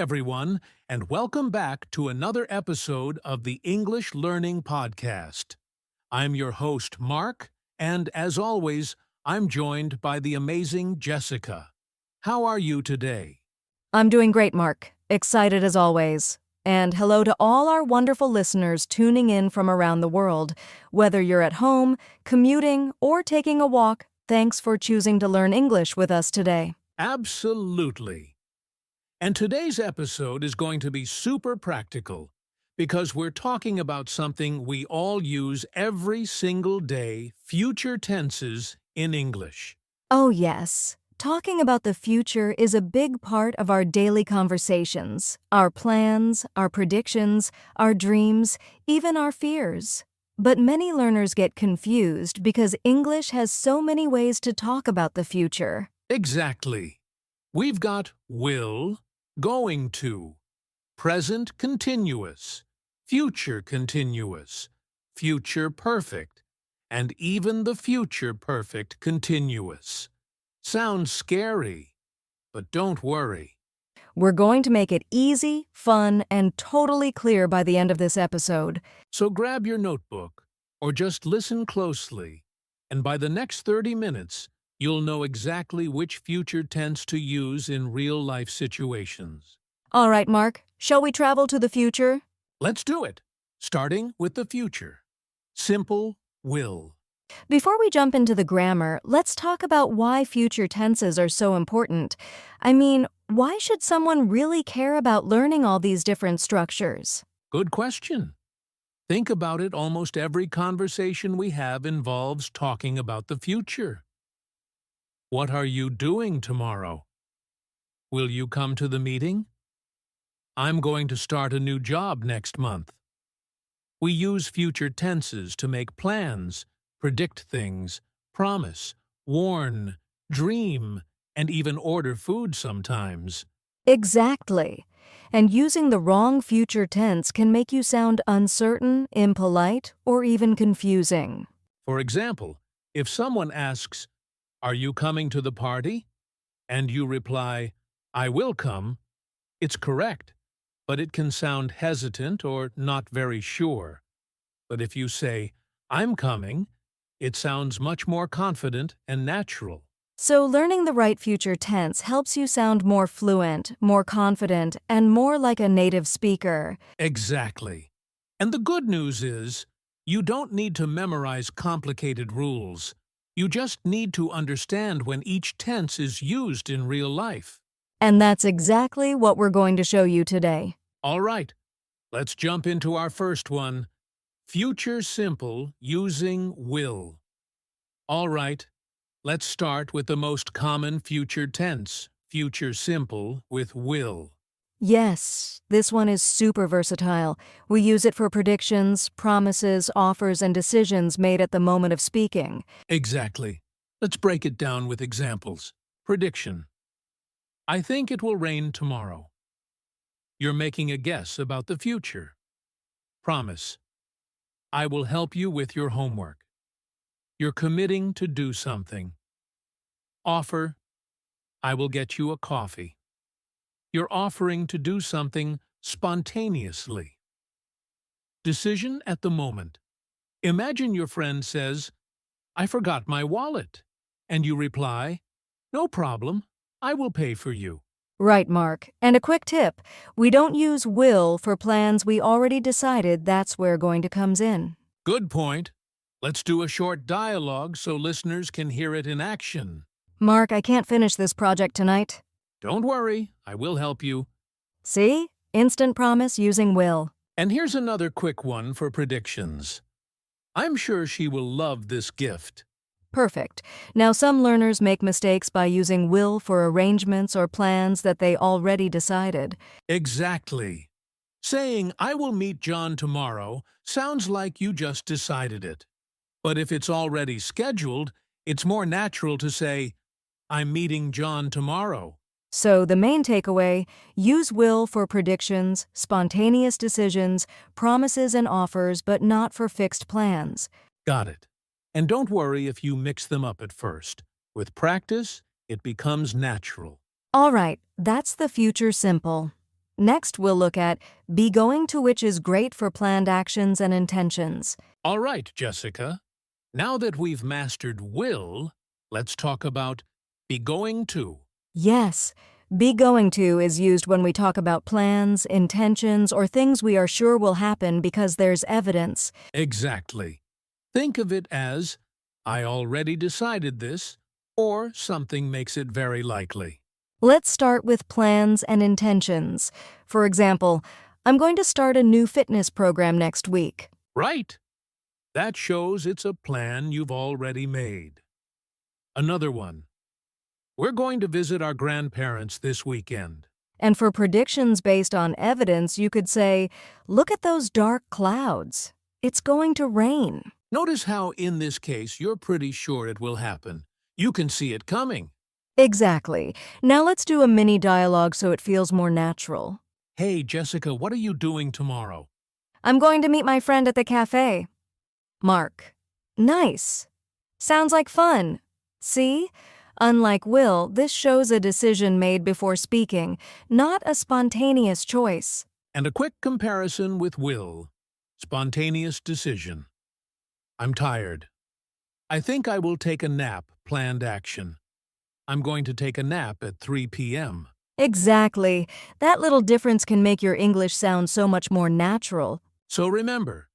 everyone, and welcome back to another episode of the English Learning Podcast. I'm your host, Mark, and as always, I'm joined by the amazing Jessica. How are you today? I'm doing great, Mark. Excited as always. And hello to all our wonderful listeners tuning in from around the world. Whether you're at home, commuting, or taking a walk, thanks for choosing to learn English with us today. Absolutely. And today's episode is going to be super practical because we're talking about something we all use every single day, future tenses in English. Oh, yes. Talking about the future is a big part of our daily conversations, our plans, our predictions, our dreams, even our fears. But many learners get confused because English has so many ways to talk about the future. Exactly. We've got will, going to, present continuous, future continuous, future perfect, and even the future perfect continuous. Sounds scary, but don't worry. We're going to make it easy, fun, and totally clear by the end of this episode. So grab your notebook, or just listen closely, and by the next 30 minutes, you'll know exactly which future tense to use in real-life situations. All right, Mark, shall we travel to the future? Let's do it, starting with the future. Simple will. Before we jump into the grammar, let's talk about why future tenses are so important. Why should someone really care about learning all these different structures? Good question. Think about it, almost every conversation we have involves talking about the future. What are you doing tomorrow? Will you come to the meeting? I'm going to start a new job next month. We use future tenses to make plans, predict things, promise, warn, dream, and even order food sometimes. Exactly. And using the wrong future tense can make you sound uncertain, impolite, or even confusing. For example, if someone asks, "Are you coming to the party?" and you reply, "I will come," it's correct, but it can sound hesitant or not very sure. But if you say, "I'm coming," it sounds much more confident and natural. So learning the right future tense helps you sound more fluent, more confident, and more like a native speaker. Exactly. And the good news is, you don't need to memorize complicated rules. You just need to understand when each tense is used in real life. And that's exactly what we're going to show you today. All right, let's jump into our first one. Future simple using will. All right, let's start with the most common future tense, future simple with will. Yes, this one is super versatile. We use it for predictions, promises, offers, and decisions made at the moment of speaking. Exactly. Let's break it down with examples. Prediction. I think it will rain tomorrow. You're making a guess about the future. Promise. I will help you with your homework. You're committing to do something. Offer. I will get you a coffee. You're offering to do something spontaneously. Decision at the moment. Imagine your friend says, "I forgot my wallet," and you reply, "No problem, I will pay for you." Right, Mark. And a quick tip, we don't use will for plans we already decided that's where going to comes in. Good point. Let's do a short dialogue so listeners can hear it in action. Mark, I can't finish this project tonight. Don't worry, I will help you. See? Instant promise using will. And here's another quick one for predictions. I'm sure she will love this gift. Perfect. Now, some learners make mistakes by using will for arrangements or plans that they already decided. Exactly. Saying, "I will meet John tomorrow," sounds like you just decided it. But if it's already scheduled, it's more natural to say, "I'm meeting John tomorrow." So the main takeaway, use will for predictions, spontaneous decisions, promises and offers, but not for fixed plans. Got it. And don't worry if you mix them up at first. With practice, it becomes natural. All right, that's the future simple. Next, we'll look at be going to, which is great for planned actions and intentions. All right, Jessica. Now that we've mastered will, let's talk about be going to. Yes, be going to is used when we talk about plans, intentions, or things we are sure will happen because there's evidence. Exactly. Think of it as, I already decided this, or something makes it very likely. Let's start with plans and intentions. For example, I'm going to start a new fitness program next week. Right. That shows it's a plan you've already made. Another one. We're going to visit our grandparents this weekend. And for predictions based on evidence, you could say, look at those dark clouds. It's going to rain. Notice how, in this case, you're pretty sure it will happen. You can see it coming. Exactly. Now let's do a mini dialogue so it feels more natural. Hey, Jessica, what are you doing tomorrow? I'm going to meet my friend at the cafe. Mark. Nice. Sounds like fun. See? Unlike will, this shows a decision made before speaking, not a spontaneous choice. And a quick comparison with will. Spontaneous decision. I'm tired. I think I will take a nap, planned action. I'm going to take a nap at 3 p.m. Exactly. That little difference can make your English sound so much more natural. So remember,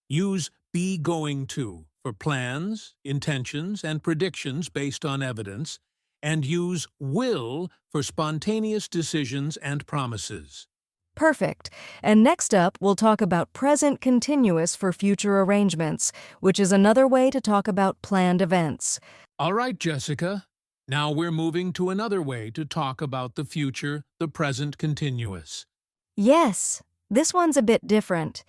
use be going to for plans, intentions, and predictions based on evidence, and use will for spontaneous decisions and promises. Perfect. And next up, we'll talk about present continuous for future arrangements, which is another way to talk about planned events. All right, Jessica. Now we're moving to another way to talk about the future, the present continuous. Yes, this one's a bit different.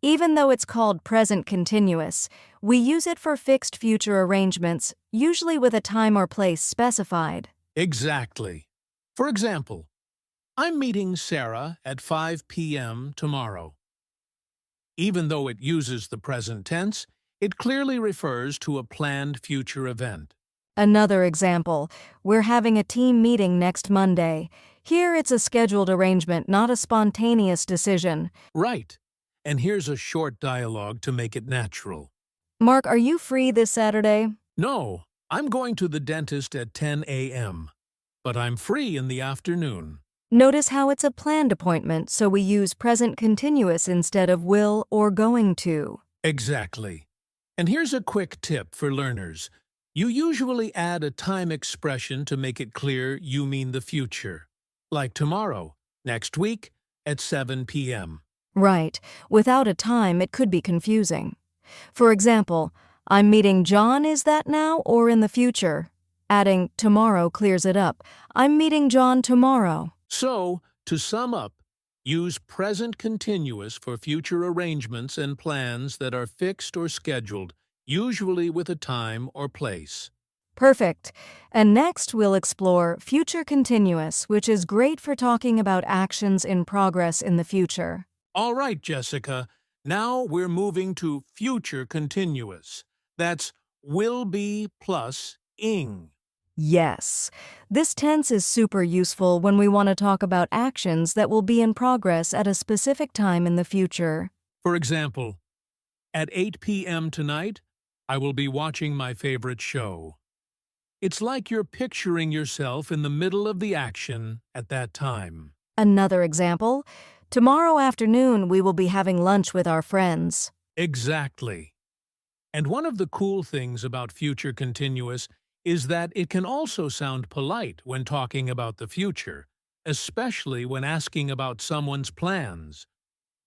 Even though it's called present continuous, we use it for fixed future arrangements, usually with a time or place specified. Exactly. For example, I'm meeting Sarah at 5 p.m. tomorrow. Even though it uses the present tense, it clearly refers to a planned future event. Another example, we're having a team meeting next Monday. Here it's a scheduled arrangement, not a spontaneous decision. Right. And here's a short dialogue to make it natural. Mark, are you free this Saturday? No, I'm going to the dentist at 10 a.m., but I'm free in the afternoon. Notice how it's a planned appointment, so we use present continuous instead of will or going to. Exactly. And here's a quick tip for learners. You usually add a time expression to make it clear you mean the future. Like tomorrow, next week, at 7 p.m. Right. Without a time, it could be confusing. For example, I'm meeting John, is that now or in the future? Adding tomorrow clears it up. I'm meeting John tomorrow. So, to sum up, use present continuous for future arrangements and plans that are fixed or scheduled, usually with a time or place. Perfect. And next we'll explore future continuous, which is great for talking about actions in progress in the future. All right, Jessica. Now we're moving to future continuous. That's will be plus ing. Yes. This tense is super useful when we want to talk about actions that will be in progress at a specific time in the future. For example, at 8 p.m. tonight, I will be watching my favorite show. It's like you're picturing yourself in the middle of the action at that time. Another example, tomorrow afternoon we will be having lunch with our friends. Exactly. And one of the cool things about future continuous is that it can also sound polite when talking about the future, especially when asking about someone's plans.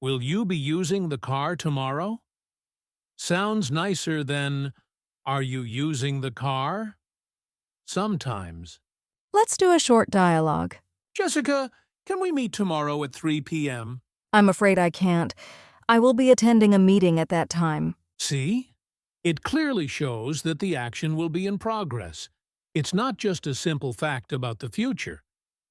Will you be using the car tomorrow? Sounds nicer than, are you using the car? Sometimes. Let's do a short dialogue. Jessica, can we meet tomorrow at 3 p.m.? I'm afraid I can't. I will be attending a meeting at that time. See? It clearly shows that the action will be in progress. It's not just a simple fact about the future.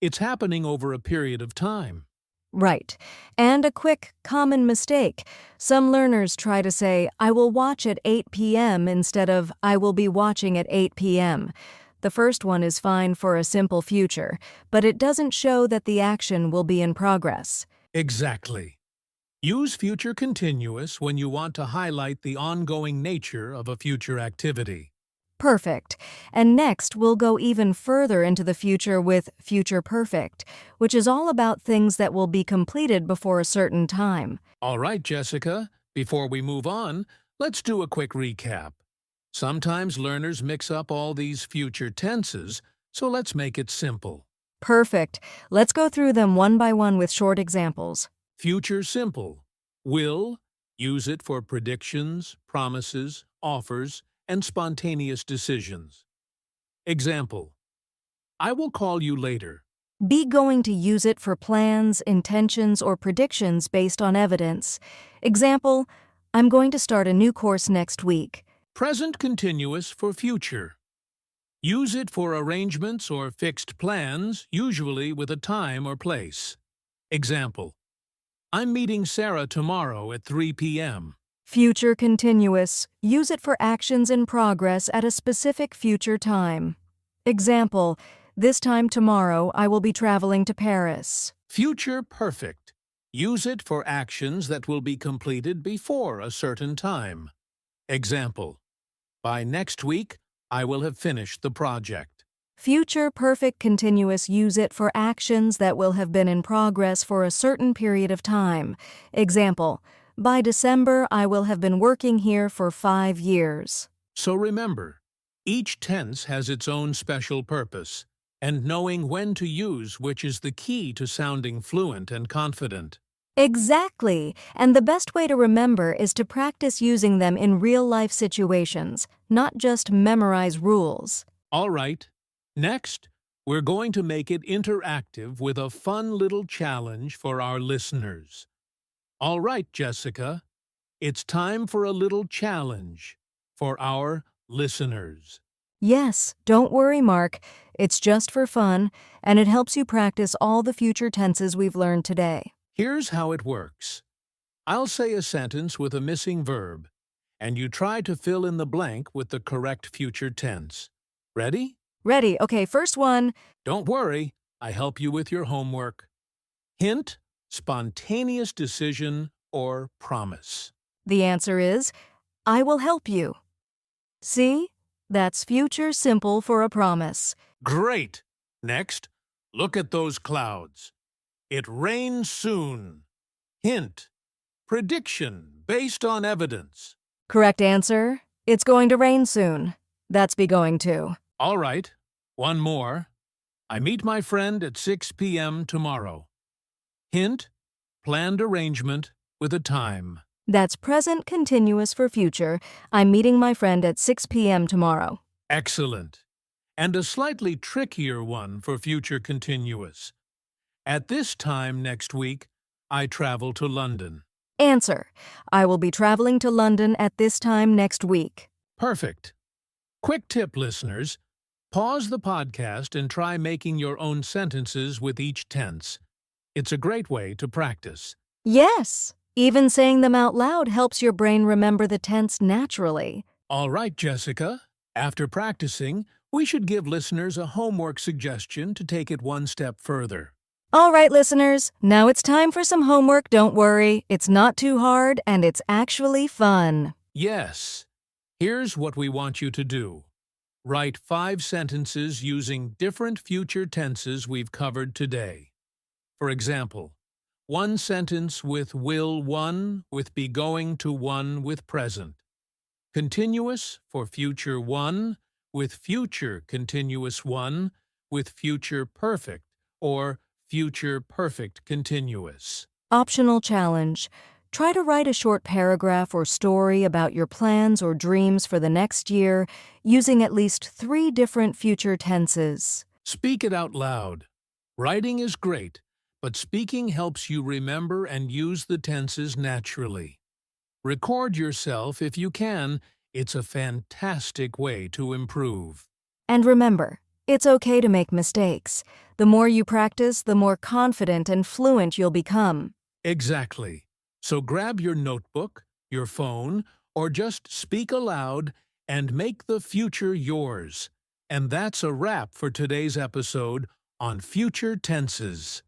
It's happening over a period of time. Right. And a quick, common mistake. Some learners try to say, I will watch at 8 p.m. instead of I will be watching at 8 p.m. The first one is fine for a simple future, but it doesn't show that the action will be in progress. Exactly. Use future continuous when you want to highlight the ongoing nature of a future activity. Perfect. And next, we'll go even further into the future with future perfect, which is all about things that will be completed before a certain time. All right, Jessica, before we move on, let's do a quick recap. Sometimes learners mix up all these future tenses, so let's make it simple. Perfect. Let's go through them one by one with short examples. Future simple. Will, use it for predictions, promises, offers, and spontaneous decisions. Example: I will call you later. Be going to use it for plans, intentions, or predictions based on evidence. Example, I'm going to start a new course next week. Present continuous for future. Use it for arrangements or fixed plans, usually with a time or place. Example: I'm meeting Sarah tomorrow at 3 p.m. Future continuous. Use it for actions in progress at a specific future time. Example, this time tomorrow I will be traveling to Paris. Future perfect. Use it for actions that will be completed before a certain time. Example: by next week, I will have finished the project. Future perfect continuous. Use it for actions that will have been in progress for a certain period of time. Example, by December I will have been working here for 5 years. So remember, each tense has its own special purpose, and knowing when to use which is the key to sounding fluent and confident. Exactly, and the best way to remember is to practice using them in real-life situations, not just memorize rules. All right, next, we're going to make it interactive with a fun little challenge for our listeners. All right, Jessica, it's time for a little challenge for our listeners. Yes, don't worry, Mark. It's just for fun, and it helps you practice all the future tenses we've learned today. Here's how it works. I'll say a sentence with a missing verb, and you try to fill in the blank with the correct future tense. Ready? Ready. Okay, first one. Don't worry, I help you with your homework. Hint: spontaneous decision or promise. The answer is, I will help you. See? That's future simple for a promise. Great! Next, look at those clouds. It rains soon. Hint: prediction based on evidence. Correct answer, it's going to rain soon. That's be going to. All right, one more. I meet my friend at 6 p.m. tomorrow. Hint: planned arrangement with a time. That's present continuous for future. I'm meeting my friend at 6 p.m. tomorrow. Excellent. And a slightly trickier one for future continuous. At this time next week, I travel to London. Answer, I will be traveling to London at this time next week. Perfect. Quick tip, listeners. Pause the podcast and try making your own sentences with each tense. It's a great way to practice. Yes, even saying them out loud helps your brain remember the tense naturally. All right, Jessica. After practicing, we should give listeners a homework suggestion to take it one step further. All right, listeners, now it's time for some homework. Don't worry, it's not too hard and it's actually fun. Yes. Here's what we want you to do. Write 5 sentences using different future tenses we've covered today. For example, one sentence with will 1 with be going to 1 with present. Continuous for future 1 with future continuous 1 with future perfect or future perfect continuous. Optional challenge. Try to write a short paragraph or story about your plans or dreams for the next year using at least 3 different future tenses. Speak it out loud. Writing is great, but speaking helps you remember and use the tenses naturally. Record yourself if you can. It's a fantastic way to improve. And remember, it's okay to make mistakes. The more you practice, the more confident and fluent you'll become. Exactly. So grab your notebook, your phone, or just speak aloud and make the future yours. And that's a wrap for today's episode on future tenses.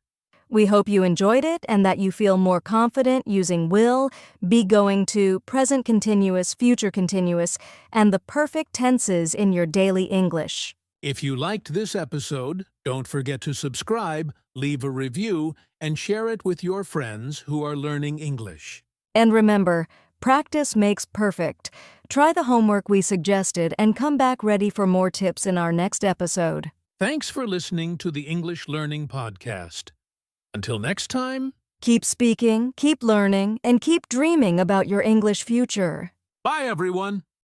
We hope you enjoyed it and that you feel more confident using will, be going to, present continuous, future continuous, and the perfect tenses in your daily English. If you liked this episode, don't forget to subscribe, leave a review, and share it with your friends who are learning English. And remember, practice makes perfect. Try the homework we suggested and come back ready for more tips in our next episode. Thanks for listening to the English Learning Podcast. Until next time, Keep speaking, keep learning, and keep dreaming about your English future. bye everyone!